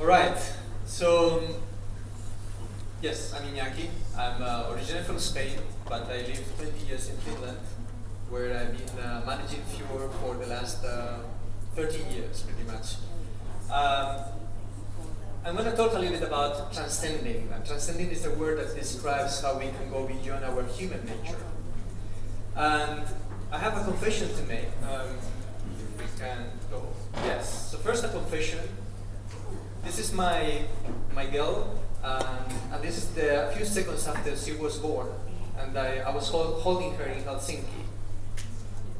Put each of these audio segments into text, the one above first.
All right, so yes, I'm Iñaki. I'm originally from Spain, but I lived 20 years in Finland, where I've been managing Fjord for the last 13 years, pretty much. I'm going to talk a little bit about transcending. And transcending is a word that describes how we can go beyond our human nature. And I have a confession to make. If we can go. Yes. So first, a confession. This is my girl, and this is a few seconds after she was born, and I was holding her in Helsinki.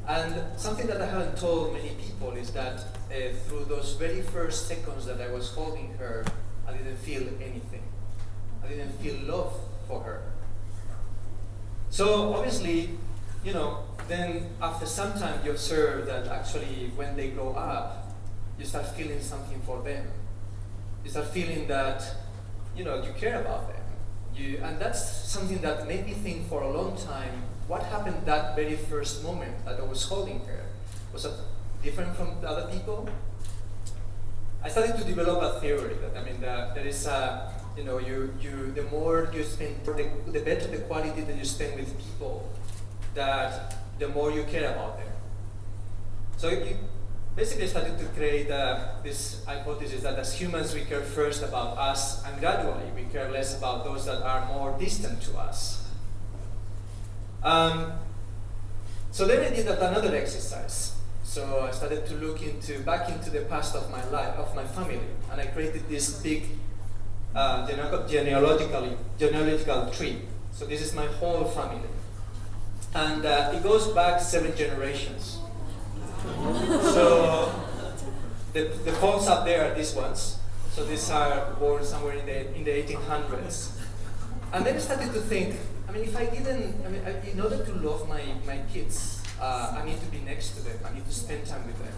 And something that I haven't told many people is that through those very first seconds that I was holding her, I didn't feel anything. I didn't feel love for her. So obviously, then after some time you observe that actually when they grow up, you start feeling something for them. You start feeling that, you care about them. And that's something that made me think for a long time, what happened that very first moment that I was holding her? Was it different from the other people? I started to develop a theory that, there is the more you spend, the better the quality that you spend with people, that the more you care about them. So you basically started to create this hypothesis that as humans we care first about us, and gradually we care less about those that are more distant to us. So then I did another exercise. So I started to look back into the past of my life, of my family, and I created this big genealogical tree. So this is my whole family. And it goes back 7 generations. So the folks up there are these ones. So these are born somewhere in the 1800s. And then I started to think, in order to love my kids, I need to be next to them. I need to spend time with them.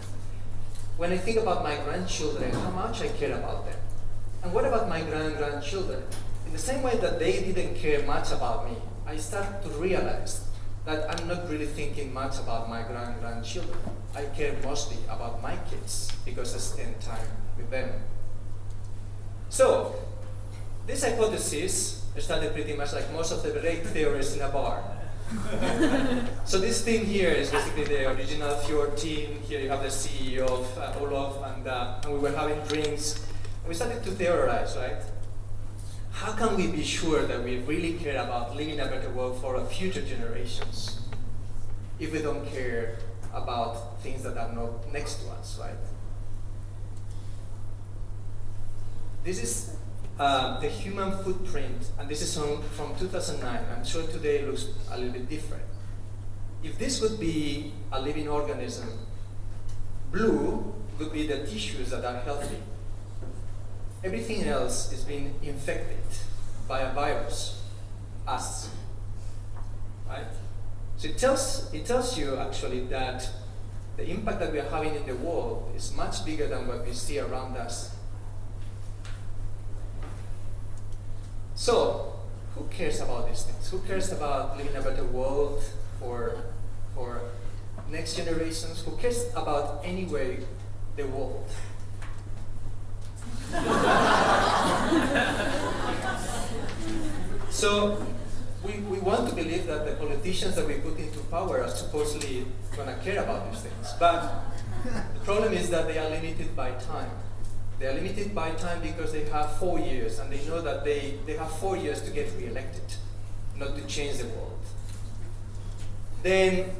When I think about my grandchildren, how much I care about them. And what about my grandchildren? In the same way that they didn't care much about me, I started to realize that I'm not really thinking much about my grandchildren. I care mostly about my kids because I spend time with them. So, this hypothesis started pretty much like most of the great theories in a bar. So this team here is basically the original Fjord team. Here you have the CEO of Olof, and we were having drinks. We started to theorize, right? How can we be sure that we really care about living a better world for our future generations if we don't care about things that are not next to us, right? This is the human footprint, and this is from 2009. I'm sure today it looks a little bit different. If this would be a living organism, blue would be the tissues that are healthy. Everything else is being infected by a virus, us, right? So it tells you actually that the impact that we are having in the world is much bigger than what we see around us. So, who cares about these things? Who cares about living a better world for next generations? Who cares about anyway the world? So we want to believe that the politicians that we put into power are supposedly going to care about these things. But the problem is that they are limited by time. They are limited by time because they have 4 years, and they know that they have 4 years to get re-elected, not to change the world. Then,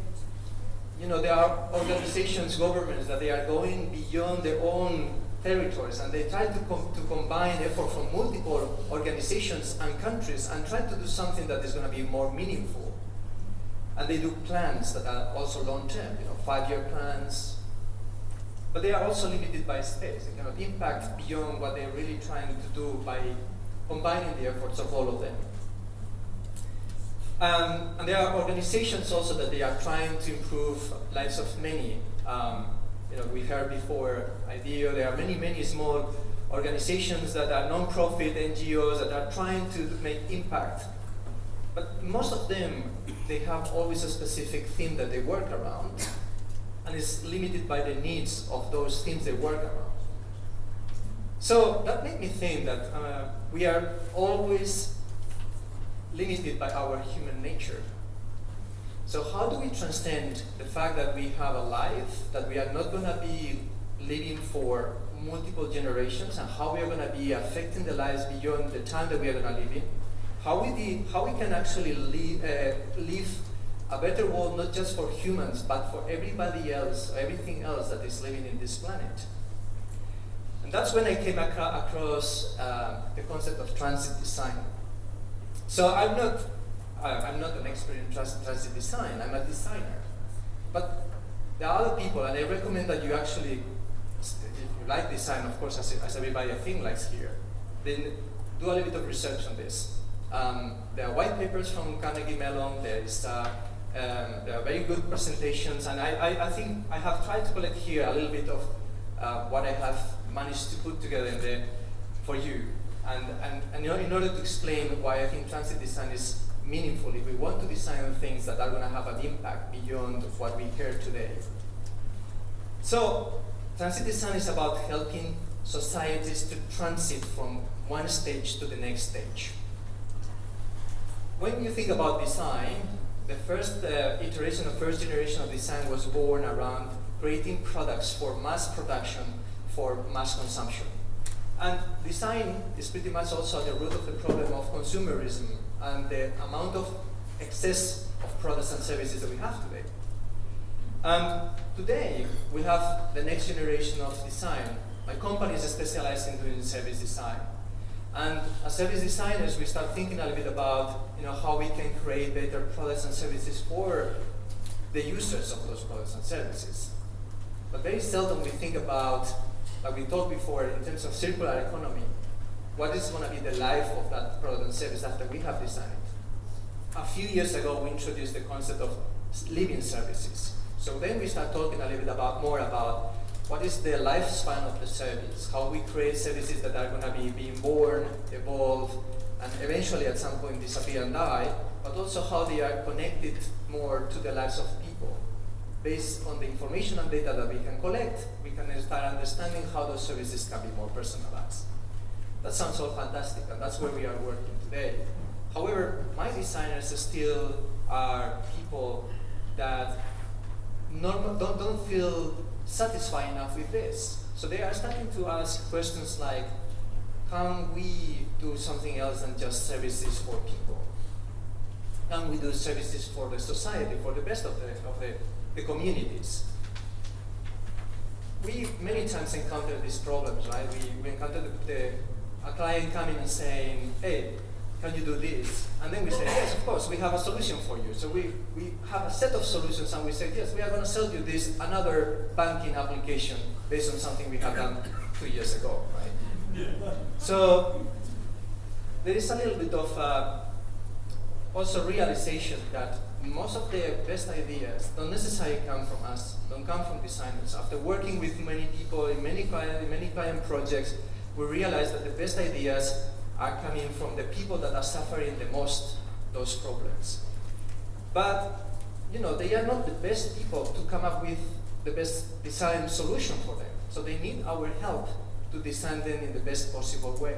there are organizations, governments, that they are going beyond their own territories, and they try to combine effort from multiple organizations and countries and try to do something that is going to be more meaningful. And they do plans that are also long-term, 5-year plans. But they are also limited by space. They cannot impact beyond what they're really trying to do by combining the efforts of all of them. And there are organizations also that they are trying to improve lives of many. We heard before IDEO, there are many small organizations that are non-profit NGOs that are trying to make impact. But most of them, they have always a specific theme that they work around, and it's limited by the needs of those themes they work around. So that made me think that we are always limited by our human nature. So how do we transcend the fact that we have a life, that we are not going to be living for multiple generations, and how we are going to be affecting the lives beyond the time that we are going to live in? How we can actually live a better world, not just for humans, but for everybody else, everything else that is living in this planet. And that's when I came across the concept of transit design. So I'm not an expert in transit design, I'm a designer. But there are other people, and I recommend that you actually, if you like design, of course, as everybody I think likes here, then do a little bit of research on this. There are white papers from Carnegie Mellon, there are very good presentations, and I think I have tried to collect here a little bit of what I have managed to put together for you. And in order to explain why I think transit design is meaningful, if we want to design things that are going to have an impact beyond what we hear today. So, transit design is about helping societies to transit from one stage to the next stage. When you think about design, the first iteration of first generation of design was born around creating products for mass production, for mass consumption. And design is pretty much also at the root of the problem of consumerism and the amount of excess of products and services that we have today. Today, we have the next generation of design. My company is specialized in doing service design. And as service designers, we start thinking a little bit about how we can create better products and services for the users of those products and services. But very seldom we think about, like we talked before, in terms of circular economy, what is going to be the life of that product and service after we have designed it. A few years ago, we introduced the concept of living services. So then we start talking a little bit more about what is the lifespan of the service, how we create services that are going to be being born, evolve, and eventually at some point disappear and die, but also how they are connected more to the lives of people. Based on the information and data that we can collect, we can start understanding how those services can be more personalized. That sounds all fantastic, and that's where we are working today. However, my designers still are people that don't feel satisfied enough with this. So they are starting to ask questions like, can we do something else than just services for people? Can we do services for the society, for the best of the communities? We many times encounter these problems, right? We encounter a client coming and saying, hey, can you do this? And then we say, yes, of course, we have a solution for you. So we have a set of solutions, and we say, yes, we are going to sell you another banking application based on something we have done 2 years ago, right? So there is a little bit of also realization that most of the best ideas don't necessarily come from us, don't come from designers. After working with many people in many client projects, we realize that the best ideas are coming from the people that are suffering the most those problems. But they are not the best people to come up with the best design solution for them. So they need our help to design them in the best possible way.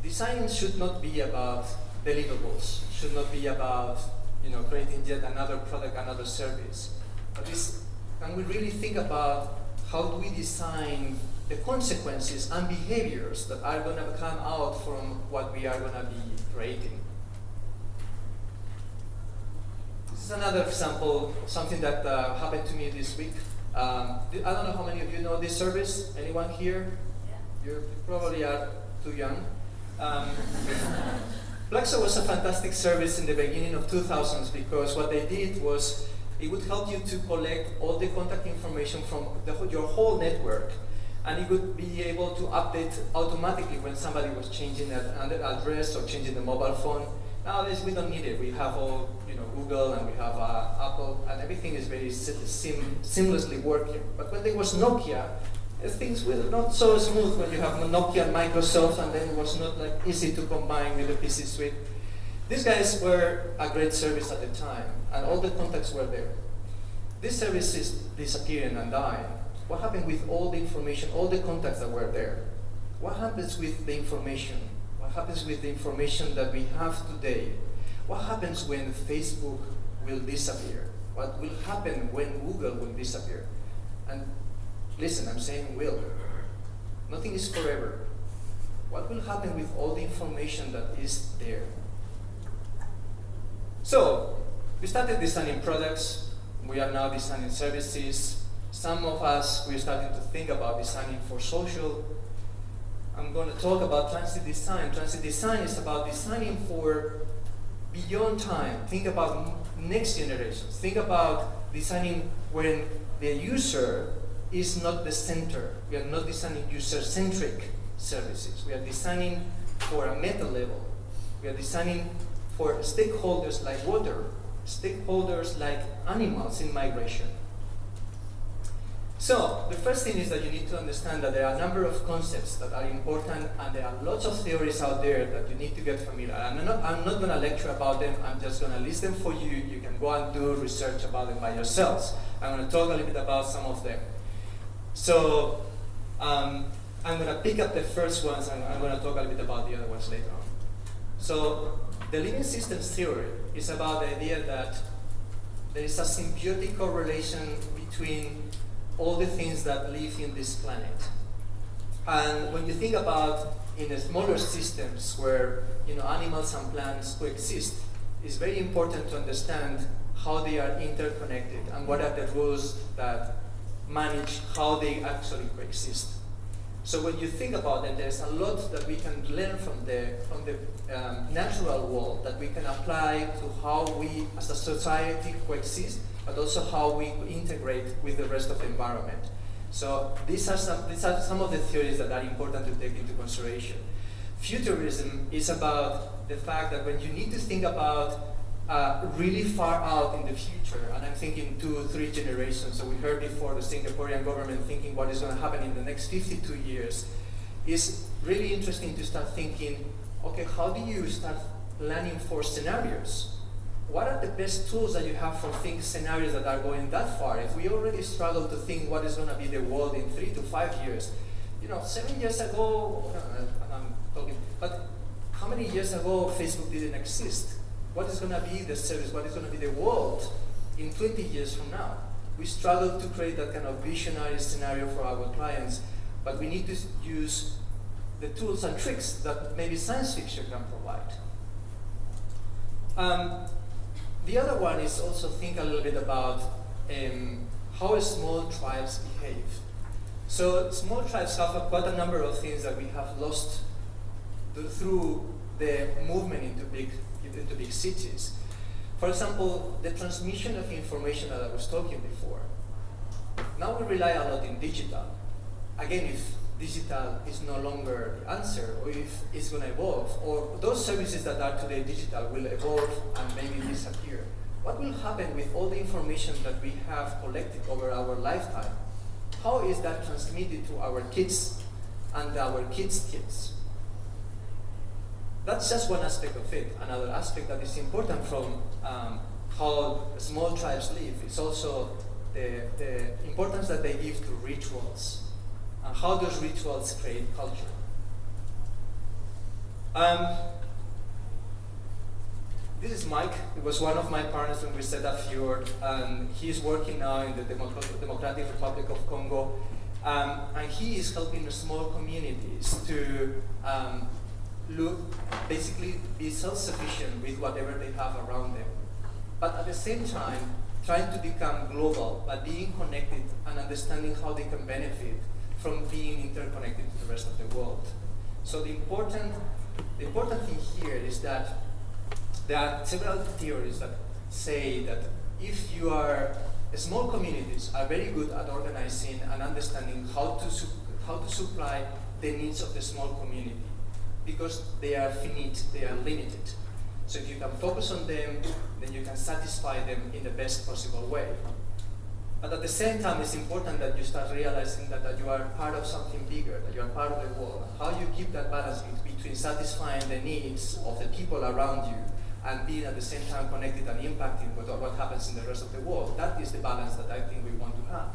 Design should not be about deliverables, should not be about creating yet another product, another service. But can we really think about how do we design the consequences and behaviors that are going to come out from what we are going to be creating? This is another example, something that happened to me this week. I don't know how many of you know this service. Anyone here? Yeah. You probably are too young. Plaxo was a fantastic service in the beginning of 2000s because what they did was it would help you to collect all the contact information from your whole network, and it would be able to update automatically when somebody was changing an address or changing the mobile phone. Nowadays we don't need it. We have all Google, and we have Apple, and everything is very seamlessly working. But when there was Nokia, things were not so smooth when you have Nokia and Microsoft, and then it was not easy to combine with the PC suite. These guys were a great service at the time, and all the contacts were there. This service is disappearing and dying. What happened with all the information, all the contacts that were there? What happens with the information? What happens with the information that we have today? What happens when Facebook will disappear? What will happen when Google will disappear? And listen, I'm saying will. Nothing is forever. What will happen with all the information that is there? So, we started designing products. We are now designing services. Some of us, we're starting to think about designing for social. I'm going to talk about transit design. Transit design is about designing for beyond time. Think about next generations. Think about designing when the user is not the center. We are not designing user-centric services. We are designing for a meta level. We are designing for stakeholders like water, stakeholders like animals in migration. So, the first thing is that you need to understand that there are a number of concepts that are important, and there are lots of theories out there that you need to get familiar. I'm not going to lecture about them, I'm just going to list them for you. You can go and do research about them by yourselves. I'm going to talk a little bit about some of them. So, I'm going to pick up the first ones, and I'm going to talk a little bit about the other ones later on. So, the living systems theory is about the idea that there is a symbiotic correlation between all the things that live in this planet. And when you think about in the smaller systems where animals and plants coexist, it's very important to understand how they are interconnected and what are the rules that manage how they actually coexist. So when you think about it, there's a lot that we can learn from the natural world that we can apply to how we as a society coexist, but also how we integrate with the rest of the environment. So these are some of the theories that are important to take into consideration. Futurism is about the fact that when you need to think about really far out in the future, and I'm thinking 2-3 generations, so we heard before the Singaporean government thinking what is going to happen in the next 52 years, is really interesting to start thinking, okay, how do you start planning for scenarios? What are the best tools that you have for thinking scenarios that are going that far? If we already struggle to think what is going to be the world in 3 to 5 years, 7 years ago, I'm talking, but how many years ago Facebook didn't exist? What is going to be the service? What is going to be the world in 20 years from now? We struggle to create that kind of visionary scenario for our clients, but we need to use the tools and tricks that maybe science fiction can provide. The other one is also think a little bit about how small tribes behave. So small tribes have quite a number of things that we have lost through the movement into big cities. For example, the transmission of information that I was talking before. Now we rely a lot in digital. Again, if digital is no longer the answer, or if it's going to evolve, or those services that are today digital will evolve and maybe disappear. What will happen with all the information that we have collected over our lifetime? How is that transmitted to our kids and our kids' kids? That's just one aspect of it. Another aspect that is important from how small tribes live is also the importance that they give to rituals and how those rituals create culture. This is Mike. He was one of my partners when we set up Fjord, and he's working now in the Democratic Republic of Congo, and he is helping small communities to basically be self-sufficient with whatever they have around them. But at the same time, trying to become global by being connected and understanding how they can benefit from being interconnected to the rest of the world. So the important thing here is that there are several theories that say that if you are small communities are very good at organizing and understanding how to supply the needs of the small community, because they are finite, they are limited. So if you can focus on them, then you can satisfy them in the best possible way. But at the same time, it's important that you start realizing that you are part of something bigger, that you are part of the world. How you keep that balance between satisfying the needs of the people around you and being at the same time connected and impacting what happens in the rest of the world. That is the balance that I think we want to have.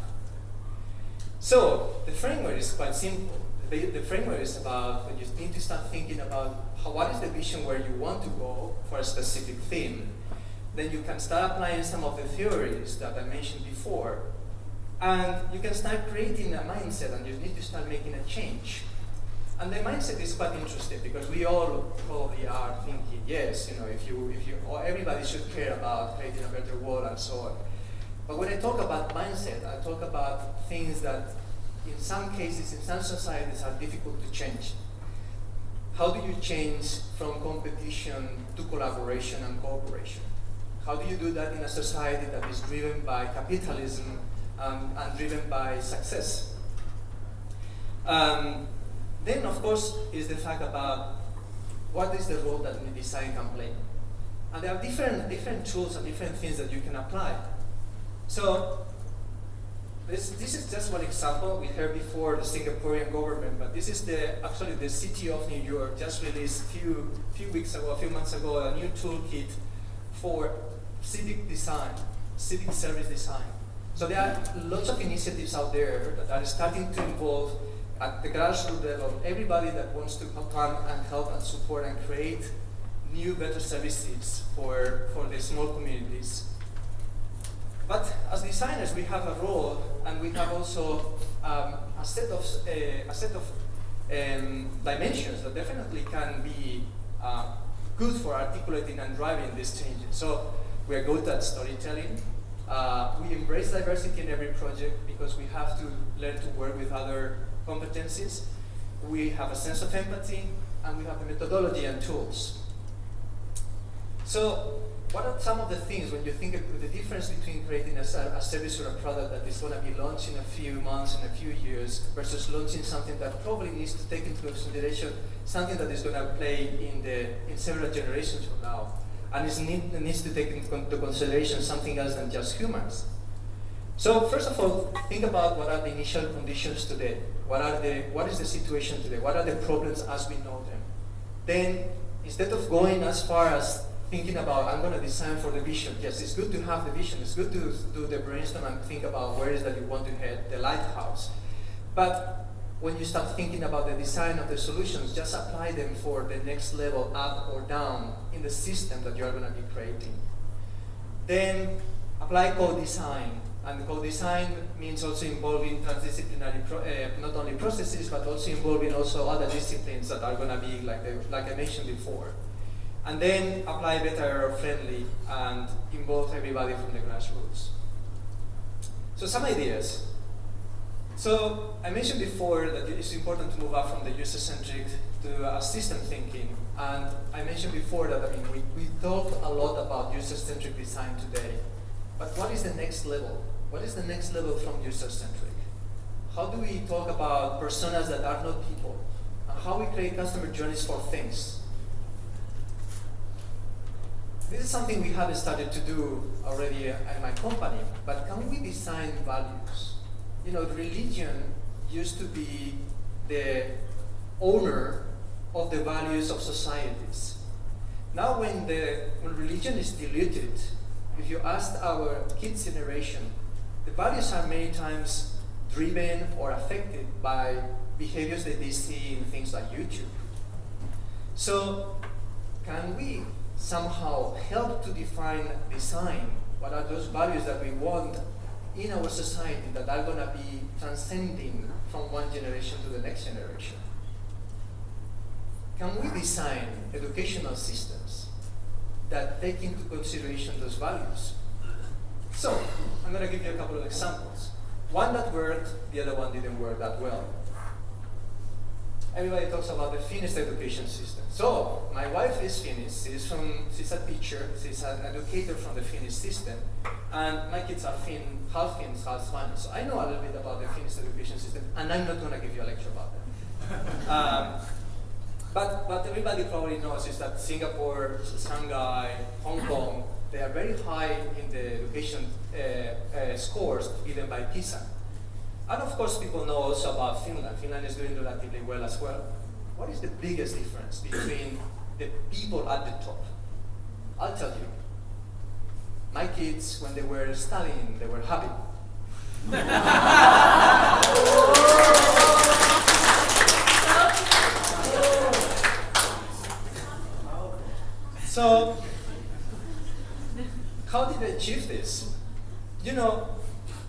So the framework is quite simple. The framework is about when you need to start thinking about what is the vision where you want to go for a specific theme. Then you can start applying some of the theories that I mentioned before, and you can start creating a mindset, and you need to start making a change. And the mindset is quite interesting because we all probably are thinking, yes, or everybody should care about creating a better world and so on. But when I talk about mindset, I talk about things that in some cases, in some societies, are difficult to change. How do you change from competition to collaboration and cooperation? How do you do that in a society that is driven by capitalism and driven by success? Then, of course, is the fact about what is the role that design can play. And there are different tools and different things that you can apply. So, this is just one example. We heard before the Singaporean government, but this is actually the city of New York just released a few months ago, a new toolkit for civic design, civic service design. So there are lots of initiatives out there that are starting to involve at the grassroots level everybody that wants to come and help and support and create new, better services for the small communities. But as designers, we have a role, and we have also a set of dimensions that definitely can be good for articulating and driving these changes. So we are good at storytelling. We embrace diversity in every project because we have to learn to work with other competencies. We have a sense of empathy, and we have the methodology and tools. So what are some of the things when you think of the difference between creating a service or a product that is going to be launched in a few months and a few years versus launching something that probably needs to take into consideration something that is going to play in several generations from now, and needs to take into consideration something else than just humans? So first of all, think about what are the initial conditions today. What is the situation today? What are the problems as we know them? Then, instead of going as far as thinking about, I'm going to design for the vision. Yes, it's good to have the vision. It's good to do the brainstorm and think about where is that you want to head, the lighthouse. But when you start thinking about the design of the solutions, just apply them for the next level, up or down, in the system that you're going to be creating. Then apply co-design. And co-design means also involving transdisciplinary, not only processes, but also involving also other disciplines that are going to be like I mentioned before. And then apply better friendly and involve everybody from the grassroots. So some ideas. So I mentioned before that it's important to move up from the user-centric to system thinking. And I mentioned before that we talk a lot about user-centric design today. But what is the next level? What is the next level from user-centric? How do we talk about personas that are not people? And how we create customer journeys for things? This is something we have started to do already at my company, but can we design values? Religion used to be the owner of the values of societies. Now when religion is diluted, if you ask our kids' generation, the values are many times driven or affected by behaviors that they see in things like YouTube. So can we somehow help to define design? What are those values that we want in our society that are going to be transcending from one generation to the next generation? Can we design educational systems that take into consideration those values? So, I'm going to give you a couple of examples. One that worked, the other one didn't work that well. Everybody talks about the Finnish education system. So, my wife is Finnish, she's a teacher, she's an educator from the Finnish system, and my kids are half Finnish, half Spanish. So I know a little bit about the Finnish education system, and I'm not going to give you a lecture about that. But everybody probably knows is that Singapore, Shanghai, Hong Kong, they are very high in the education scores given by PISA. And of course, people know also about Finland. Finland is doing relatively well as well. What is the biggest difference between the people at the top? I'll tell you. My kids, when they were studying, they were happy. achieve this? You know,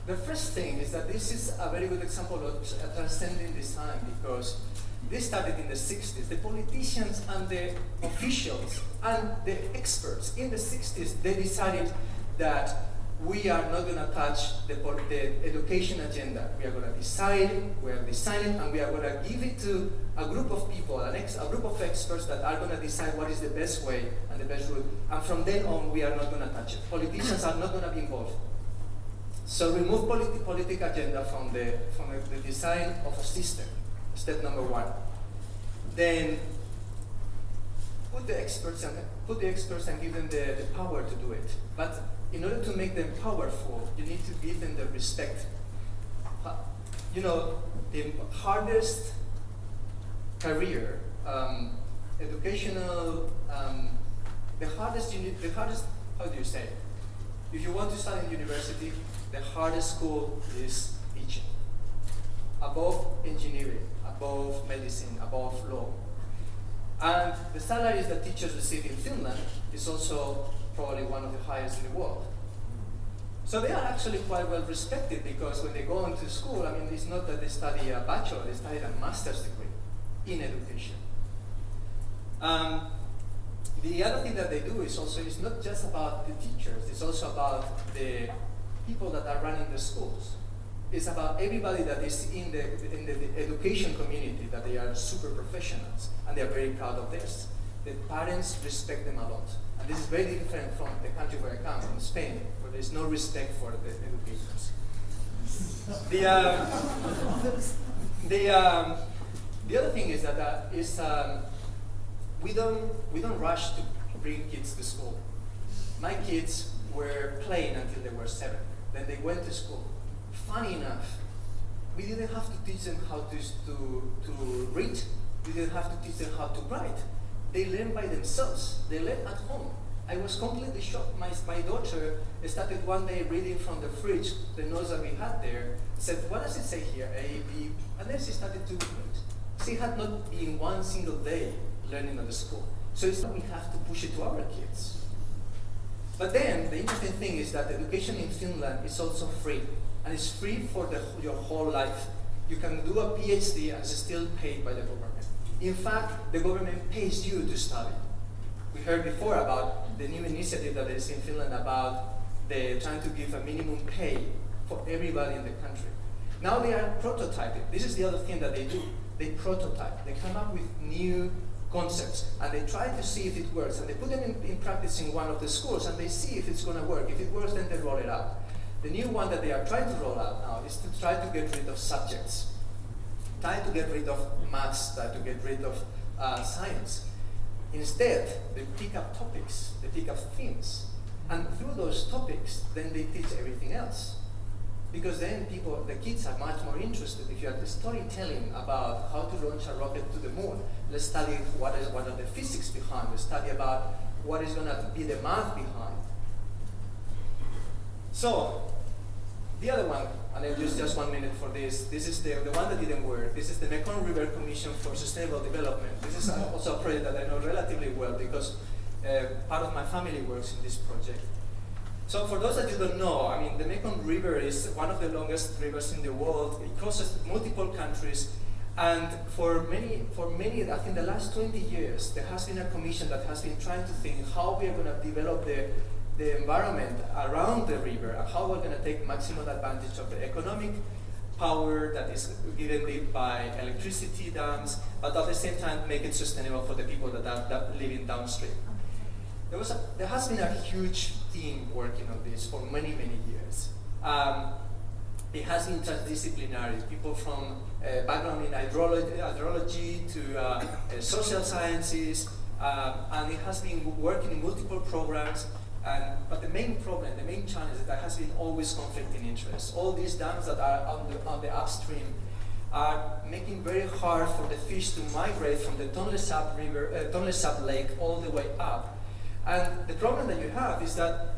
the first thing is that this is a very good example of transcending design, because this started in the 60s. The politicians and the officials and the experts in the 60s, they decided that we are not going to touch the education agenda. We are going to decide, we are designing, and we are going to give it to a group of people, a group of experts that are going to decide what is the best way and the best route. And from then on, we are not going to touch it. Politicians are not going to be involved. So remove political agenda from the design of a system. Step number one. Then put the experts and give them the power to do it. But in order to make them powerful, you need to give them the respect. You know, the hardest career, educational, the hardest, how do you say? If you want to study in university, the hardest school is teaching. Above engineering, above medicine, above law. And the salaries that teachers receive in Finland is also probably one of the highest in the world. So they are actually quite well respected, because when they go into school, I mean, it's not that they study a bachelor, they study a master's degree in education. The other thing that they do is also, it's not just about the teachers, it's also about the people that are running the schools. It's about everybody that is in the education community, that they are super professionals, and they are very proud of this. The parents respect them a lot. And this is very different from the country where I come, from Spain, where there is no respect for the educators. The other thing is that we don't rush to bring kids to school. My kids were playing until they were 7. Then they went to school. Funny enough, we didn't have to teach them how to read. We didn't have to teach them how to write. They learned by themselves. They learned at home. I was completely shocked. My daughter started one day reading from the fridge, the notes that we had there, said, what does it say here? A, B, and then she started to read. She had not been one single day learning at the school. So it's not we have to push it to our kids. But then, the interesting thing is that education in Finland is also free. And it's free for your whole life. You can do a PhD and it's still paid by the government. In fact, the government pays you to study. We heard before about the new initiative that is in Finland about trying to give a minimum pay for everybody in the country. Now they are prototyping. This is the other thing that they do. They prototype. They come up with new concepts and they try to see if it works. And they put them in practice in one of the schools and they see if it's going to work. If it works, then they roll it out. The new one that they are trying to roll out now is to try to get rid of subjects. Try to get rid of maths, try to get rid of science. Instead, they pick up topics, they pick up themes, and through those topics, then they teach everything else. Because then the kids are much more interested. If you have the storytelling about how to launch a rocket to the moon, let's study what are the physics behind, let's study about what is going to be the math behind. So, the other one, and I'll use just 1 minute for this. This is the one that didn't work. This is the Mekong River Commission for Sustainable Development. This is also a project that I know relatively well because part of my family works in this project. So for those that you don't know, I mean, the Mekong River is one of the longest rivers in the world. It crosses multiple countries. And for many, I think the last 20 years, there has been a commission that has been trying to think how we are going to develop the environment around the river and how we're going to take maximum advantage of the economic power that is given by electricity dams, but at the same time make it sustainable for the people that are living downstream. There has been a huge team working on this for many, many years. It has been transdisciplinary, people from background in hydrology to social sciences, and it has been working in multiple programs. But the main problem, the main challenge is that there has been always conflicting interests. All these dams that are on the upstream are making very hard for the fish to migrate from the Tonle Sap Lake all the way up. And the problem that you have is that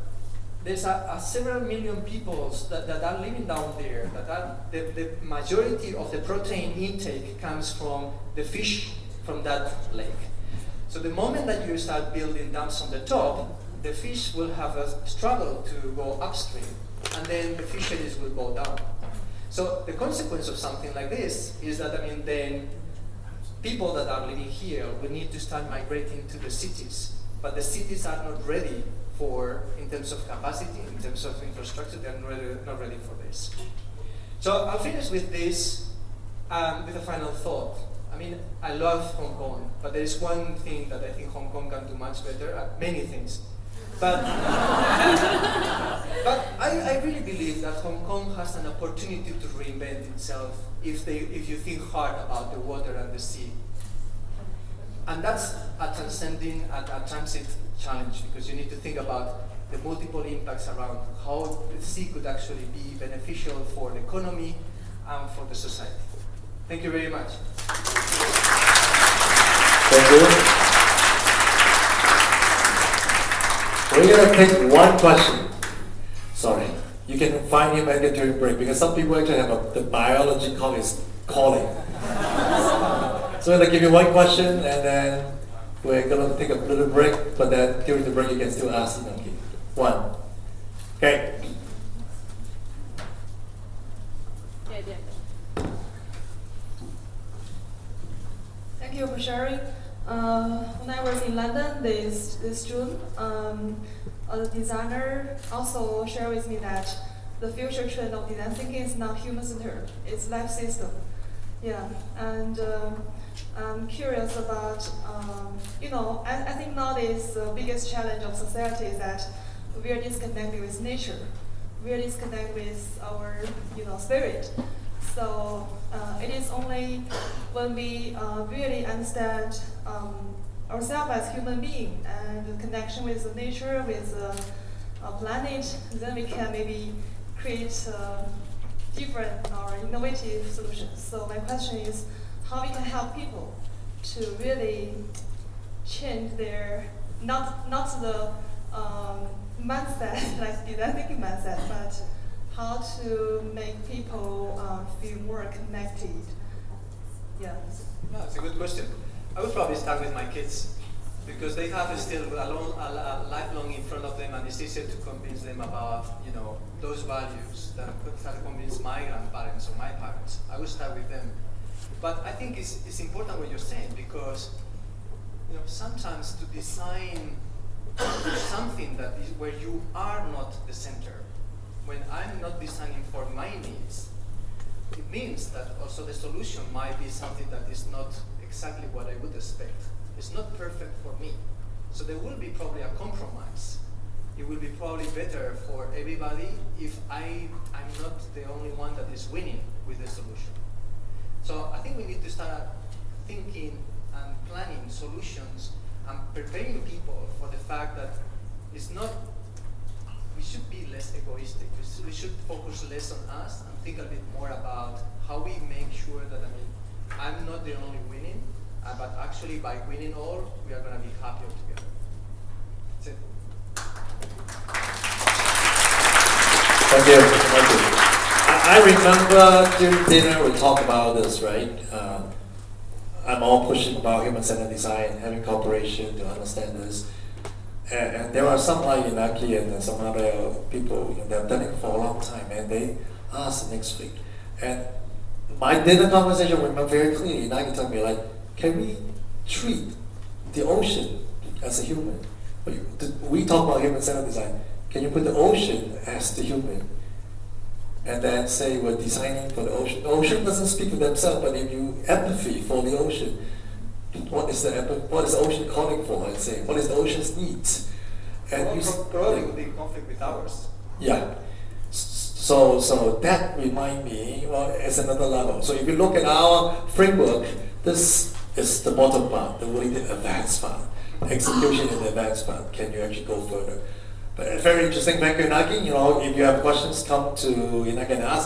there's several million people that are living down there, the majority of the protein intake comes from the fish from that lake. So the moment that you start building dams on the top, the fish will have a struggle to go upstream, and then the fisheries will go down. So the consequence of something like this is that, then people that are living here will need to start migrating to the cities, but the cities are not ready in terms of capacity, in terms of infrastructure, they're not ready for this. So I'll finish with this, with a final thought. I love Hong Kong, but there is one thing that I think Hong Kong can do much better, many things. But I really believe that Hong Kong has an opportunity to reinvent itself if you think hard about the water and the sea. And that's a transcending, a transit challenge, because you need to think about the multiple impacts around how the sea could actually be beneficial for the economy and for the society. Thank you very much. Thank you. We're going to take one question. Sorry. You can find him again during break, because some people actually have the biology call is calling. So I'm going to give you one question, and then we're going to take a little break, but then during the break you can still ask Iñaki. One. Okay. Thank you for sharing. When I was in London this June, a designer also shared with me that the future trend of design thinking is not human-centered, it's life system. Yeah, and I'm curious about, I think nowadays the biggest challenge of society is that we are disconnected with nature. We are disconnected with our, spirit. So it is only when we really understand ourselves as human beings and the connection with the nature, with the planet, then we can maybe create different or innovative solutions. So my question is, how we can help people to really change their not the mindset, like design thinking mindset, but how to make people feel more connected. Yeah. No, it's a good question. I would probably start with my kids, because they have still a lifelong in front of them, and it's easier to convince them about those values than try to convince my grandparents or my parents. I would start with them. But I think it's important what you're saying, because sometimes to design something that is where you are not the center, when I'm not designing for my needs, it means that also the solution might be something that is not exactly what I would expect. It's not perfect for me. So there will be probably a compromise. It will be probably better for everybody if I'm not the only one that is winning with the solution. So I think we need to start thinking and planning solutions and preparing people for the fact that it's not, we should be less egoistic. We should focus less on us and think a bit more about how we make sure that, I'm not the only winning, but actually by winning all, we are going to be happier together. That's it. Thank you. Thank you. I remember during dinner we talked about this, right? I'm all pushing about human-centered design, having cooperation to understand this. And there are some like Iñaki and some other people, that have done it for a long time, and they asked next week. And my dinner conversation went very clearly. Iñaki told me, can we treat the ocean as a human? We talk about human-centered design. Can you put the ocean as the human? And then say we're designing for the ocean. The ocean doesn't speak for themselves, but if you empathy for the ocean, what is the ocean calling for? And say, what is the ocean's needs? And probably would be in conflict with ours. Yeah. So that remind me, it's another level. So if you look at our framework, this is the bottom part, the really advanced part. Execution in the advanced part. Can you actually go further? But very interesting. Thank you, Iñaki. If you have questions, come to Iñaki and ask.